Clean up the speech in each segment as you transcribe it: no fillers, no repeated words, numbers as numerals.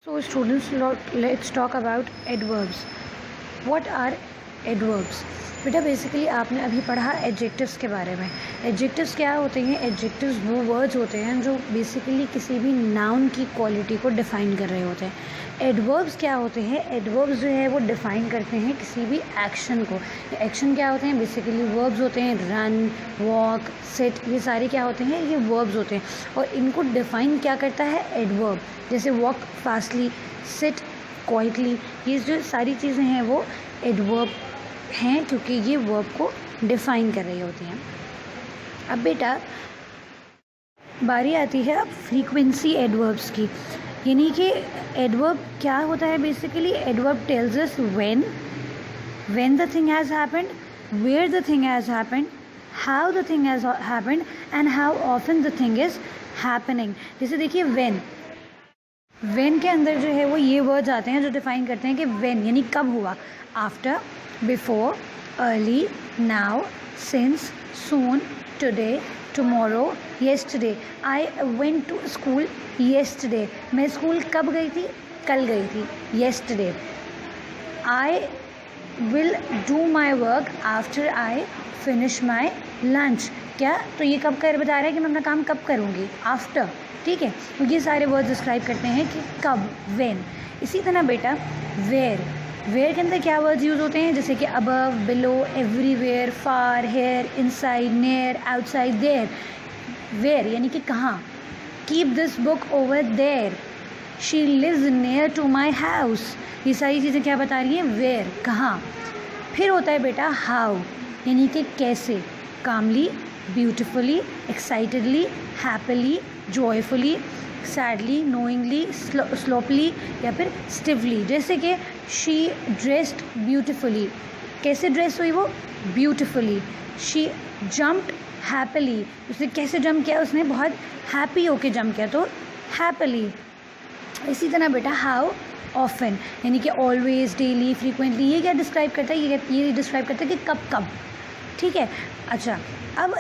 So students, let's talk about adverbs. What are adverbs? बेटा basically आपने अभी पढ़ा एडजेक्टिव्स के बारे में. एडजेक्टिव्स क्या होते हैं? एडजेक्टिव्स वो वर्ड्स होते हैं जो बेसिकली किसी भी नाउन की क्वालिटी को डिफ़ाइन कर रहे होते हैं. एडवर्ब्स क्या होते हैं? एडवर्ब्स जो है वो डिफ़ाइन करते हैं किसी भी एक्शन को. एक्शन क्या होते हैं? बेसिकली वर्ब्स होते हैं. रन, वॉक, सिट, ये सारे क्या होते हैं? ये वर्ब्स होते हैं. और इनको डिफ़ाइन क्या करता है? एडवर्ब. जैसे वॉक फास्टली, सिट क्वाइटली, ये जो सारी चीज़ें हैं वो एडवर्ब हैं क्योंकि ये वर्ब को डिफ़ाइन कर रही होती हैं. अब बेटा बारी आती है अब फ्रीक्वेंसी एडवर्ब्स की. यानी कि एडवर्ब क्या होता है? Basically adverb tells us when the thing has happened, where the thing has happened, how the thing has happened and how often the thing is happening. जैसे देखिए when के अंदर जो है वो ये वर्ड्स आते हैं जो डिफ़ाइन करते हैं कि when यानी कब हुआ. After, before, early, now, since, soon, today, tomorrow, yesterday. I went to school yesterday. मैं स्कूल कब गई थी? कल गई थी, yesterday. I will do my work after I finish my lunch. क्या? तो ये कब कर बता रहा है कि मैं अपना काम कब करूँगी? आफ्टर. ठीक है, तो ये सारे वर्ड्स डिस्क्राइब करते हैं कि कब, व्हेन. इसी तरह बेटा वेयर के अंदर क्या वर्ड्स यूज़ होते हैं? जैसे कि above, below, everywhere, far, here, inside, near, outside, there. Where यानी कि कहाँ. Keep this book over there. She lives near to my house. ये सारी चीज़ें क्या बता रही हैं? वेयर, कहाँ. फिर होता है बेटा हाउ, यानी कि कैसे. Calmly, beautifully, excitedly, happily, joyfully, sadly, knowingly, sloppily या फिर स्टिवली. जैसे कि शी ड्रेस्ड ब्यूटिफुली. कैसे ड्रेस हुई वो? ब्यूटिफुली. She jumped happily. उसने कैसे जंप किया? उसने बहुत हैप्पी होके जंप किया, तो हैप्पीली. इसी तरह बेटा हाउ ऑफन, यानी कि ऑलवेज, डेली, फ्रीक्वेंटली. ये क्या डिस्क्राइब करता है? ये डिस्क्राइब करता है कि कब कब. ठीक है. अच्छा, अब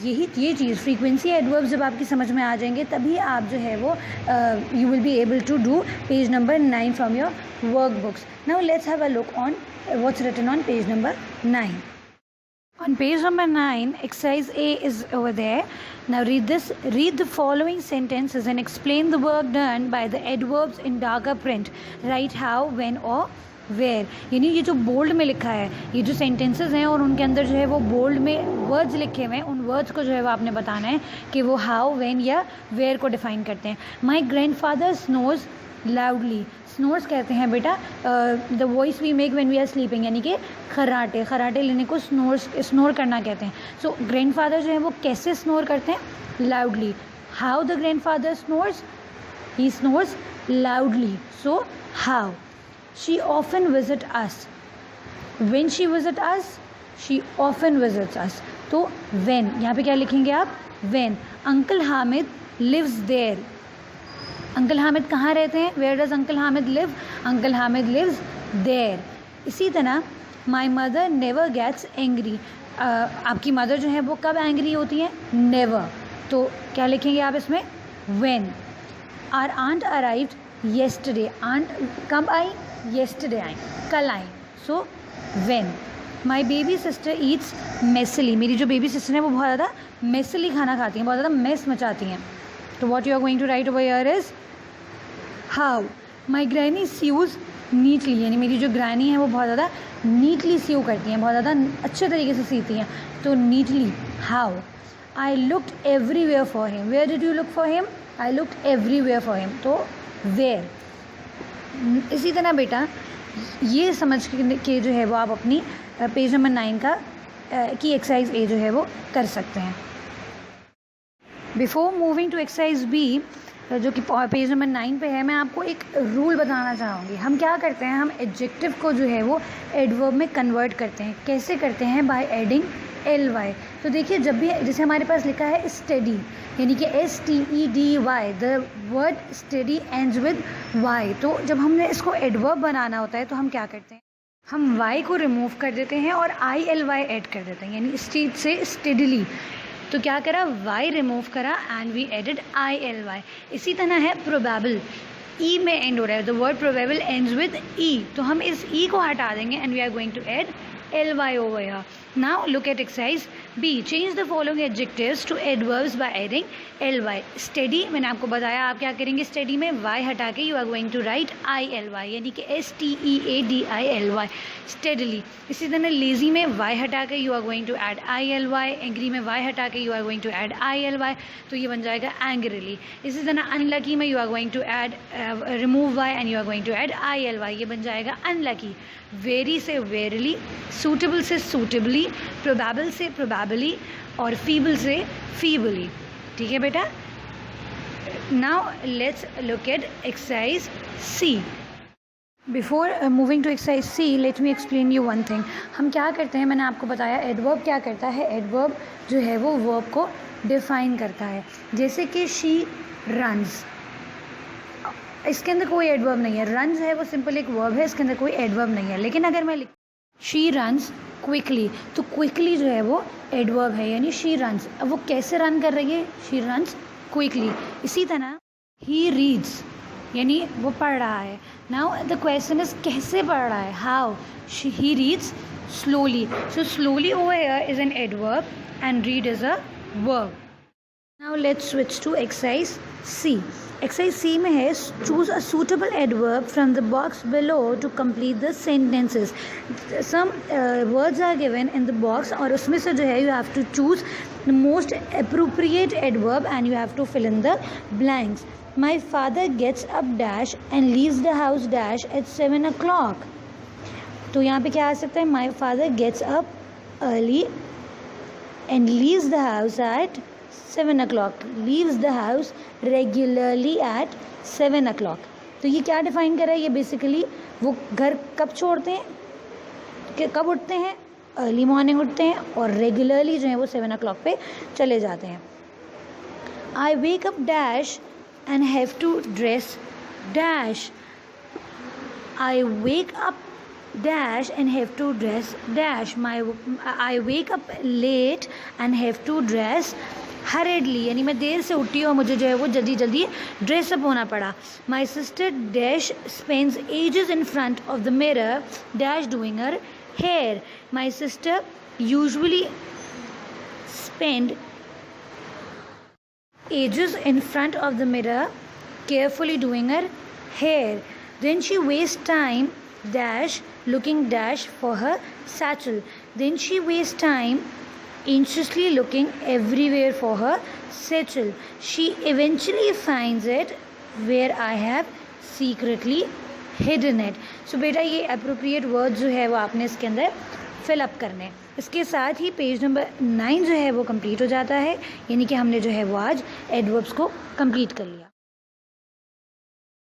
ये चीज़ फ्रीक्वेंसी एडवर्ब्स जब आपकी समझ में आ जाएंगे तभी आप जो है वो you will be able to do page number 9 from your work books. Now let's have a look on what's written on page number 9. On page number 9, exercise A is over there. Now read this. Read the following sentences and explain the work done by the adverbs in darker print. Write how, when or where. यानी ये जो bold में लिखा है, ये जो sentences हैं और उनके अंदर जो है वो बोल्ड में वर्ड्स लिखे हुए हैं, उन वर्ड्स को जो है वो आपने बताना है कि वो हाउ, व्हेन या वेयर को डिफाइन करते हैं. My grandfather snores loudly. Snores कहते हैं बेटा the voice we make when we are sleeping, यानी कि खर्राटे लेने को स्नोर करना कहते हैं. सो ग्रैंडफादर जो है वो कैसे स्नोर करते हैं? Loudly. How the grandfather snores? He snores loudly. So how. She often visit us. When she visit us? She often visits us. तो व्हेन, यहाँ पे क्या लिखेंगे आप? When. Uncle Hamid lives there. Uncle Hamid कहाँ रहते हैं? Where does uncle Hamid live? Uncle Hamid lives there. इसी तरह my mother never gets angry. आपकी मदर जो है वो कब एंग्री होती है? नेवर. तो क्या लिखेंगे आप इसमें? When. Our aunt arrived yesterday. Aunt कब आई? येस्टरडे आई, कल आई. So when. My baby sister eats messily. मेरी जो बेबी सिस्टर है वो बहुत ज़्यादा मेसली खाना खाती हैं, बहुत ज़्यादा मेस मचाती हैं. तो what you are going to write over here is how. My granny sews neatly. यानी मेरी जो ग्रैनी है वो बहुत ज़्यादा नीटली सीव करती हैं, बहुत ज़्यादा अच्छे तरीके से सीती हैं. तो neatly. How. I looked everywhere for him. Where did you look for him? I looked everywhere for him. तो वेयर. इसी तरह बेटा ये समझ के जो है वो आप अपनी पेज नंबर 9 की एक्सरसाइज ए जो है वो कर सकते हैं. Before moving to exercise B जो कि पेज नंबर 9 पे है, मैं आपको एक रूल बताना चाहूँगी. हम क्या करते हैं? हम एडजेक्टिव को जो है वो एडवर्ब में कन्वर्ट करते हैं. कैसे करते हैं? By adding ly. तो देखिए जब भी जैसे हमारे पास लिखा है स्टडी, यानी कि STEDY, the word study ends with y. तो जब हमने इसको एडवर्ब बनाना होता है तो हम क्या करते हैं? हम y को रिमूव कर देते हैं और ILY ऐड कर देते हैं, यानी स्टीड से स्टेडली. तो क्या करा? y रिमूव करा एंड वी एडेड ILY. इसी तरह है प्रोबेबल. ई में एंड हो रहा है, the word probable ends with E, तो हम इस ई को हटा देंगे and we are going to add ly over here. Now look at exercise B. Change the following adjectives to adverbs by adding ly. Steady, मैंने आपको बताया आप क्या करेंगे steady में, y हटा के you are going to write ily, यानी कि steadily, steadily. इसी तरह lazy में y हटा के you are going to add ily, angry में y हटा के you are going to add ily, तो ये बन जाएगा angrily. इसी तरह unlucky में you are going to add remove y and you are going to add ily, ये बन जाएगा unlucky. वेरी से वेरीली, सूटेबल से सूटेबली, प्रोबेबल से प्रोबेबली और फीबल से फीबली. ठीक है बेटा. Now let's look at exercise C. Before moving to exercise C let me explain you one thing. हम क्या करते हैं, मैंने आपको बताया एडवर्ब क्या करता है. एडवर्ब जो है वो वर्ब को डिफाइन करता है. जैसे कि शी रन्स, इसके अंदर कोई एडवर्ब नहीं है. रन्स है वो सिंपल एक वर्ब है, इसके अंदर कोई एडवर्ब नहीं है. लेकिन अगर मैं शी रन्स क्विकली, तो क्विकली जो है वो एडवर्ब है, यानी शी रन्स. अब वो कैसे रन कर रही है, शी रन्स क्विकली. इसी तरह ही रीड्स, यानी वो पढ़ रहा है. नाउ द क्वेश्चन इज कैसे पढ़ रहा है, how. He reads slowly, so slowly over here is an adverb and read is a verb. Now let's switch to exercise C. Exercise C में है choose a suitable adverb from the box below to complete the sentences. Some words are given in the box और उसमें से जो है you have to choose the most appropriate adverb and you have to fill in the blanks. My father gets up dash and leaves the house dash at 7 o'clock. तो यहाँ पे क्या आ सकता है, my father gets up early and leaves the house at 7 o'clock. Leaves the house regularly at 7 o'clock. तो ये क्या define कर रहा है, ये बेसिकली वो घर कब छोड़ते हैं, कि कब उठते हैं, अर्ली मॉर्निंग उठते हैं, और रेगुलरली जो है वो 7 o'clock पे चले जाते हैं. I wake up dash and have to dress dash. I wake up dash and have to dress dash. I wake up late and have to dress हरेडली, यानी मैं देर से उठी और मुझे जो है वो जल्दी जल्दी ड्रेसअप होना पड़ा. My sister dash spends ages in front of the mirror dash doing her hair. My sister usually spend ages in front of the mirror carefully doing her hair. Then she waste time dash looking dash for her satchel. Then she wastes time anxiously looking everywhere for her satchel. She eventually finds it where I have secretly hidden it. So बेटा ये appropriate words जो है वो आपने इसके अंदर fill up करने. इसके साथ ही पेज नंबर 9 जो है वो complete हो जाता है, यानी कि हमने जो है वो आज adverbs को complete कर लिया.